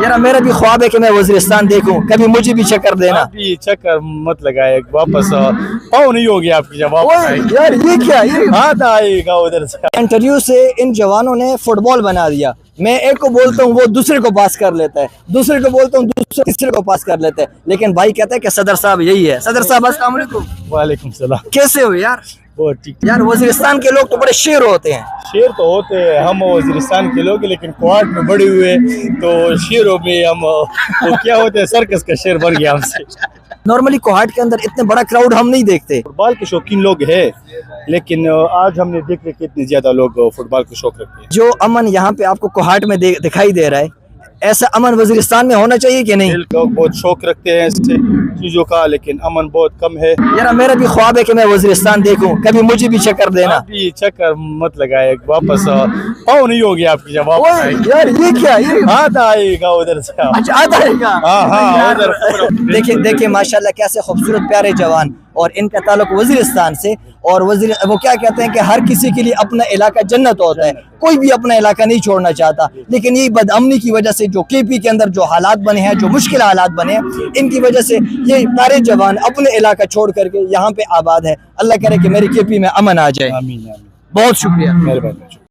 यार मेरा भी ख्वाब है कि मैं वज़ीरिस्तान देखूं, कभी मुझे भी चक्कर देना। अभी चक्कर मत लगाए, वापस पाँव नहीं होगी आपकी जब वापस आएगी। यार ये क्या, ये हाथ आएगा उधर से। इंटरव्यू से इन जवानों ने फुटबॉल बना दिया। मैं एक को बोलता हूँ वो दूसरे को पास कर लेता है, दूसरे को बोलता हूँ दूसरे तीसरे को पास कर लेता है, लेकिन भाई कहता है कि सदर साहब यही है। सदर साहब अस्सलाम वालेकुम। वालेकुम सलाम। कैसे हो यार? बहुत ठीक। यार वज़ीरिस्तान के लोग तो बड़े शेर होते हैं। शेर तो होते हैं हम वज़ीरिस्तान के लोग, लेकिन क्वाड में बड़े हुए तो शेरों में हम तो क्या होते हैं, सर्कस का शेर बन गया हमसे। नॉर्मली कोहाट के अंदर इतने बड़ा क्राउड हम नहीं देखते। फुटबॉल के शौकीन लोग हैं, लेकिन आज हमने देख लिया कि इतने ज्यादा लोग फुटबॉल को शौक रखते हैं। जो अमन यहाँ पे आपको कोहाट में दिखाई दे रहा है, ऐसा अमन वज़ीरिस्तान में होना चाहिए कि नहीं? लोग बहुत शौक रखते हैं ऐसे चीजों का, लेकिन अमन बहुत कम है। यार मेरा भी ख्वाब है कि मैं वज़ीरिस्तान देखूं, कभी मुझे भी चक्कर देना। अभी चक्कर मत लगाए, वापस पाँव नहीं होगी आपकी जब वापस आएगी। यार ये क्या, ये हाथ आएगा उधर से। अच्छा आता है क्या? हाँ उधर। देखिए देखिए माशाल्लाह कैसे खूबसूरत प्यारे जवान, और इनका ताल्लुक वज़ीरिस्तान से। और वो क्या कहते हैं कि हर किसी के लिए अपना इलाका जन्नत होता है, कोई भी अपना इलाका नहीं छोड़ना चाहता, लेकिन ये बदअमनी की वजह से जो केपी के अंदर जो हालात बने हैं, जो मुश्किल हालात बने हैं, इनकी वजह से ये प्यारे जवान अपने इलाका छोड़ करके यहाँ पे आबाद है। अल्लाह करे कि मेरी केपी में अमन आ जाए। आमीन आमीन। बहुत शुक्रिया। मेहरबानी।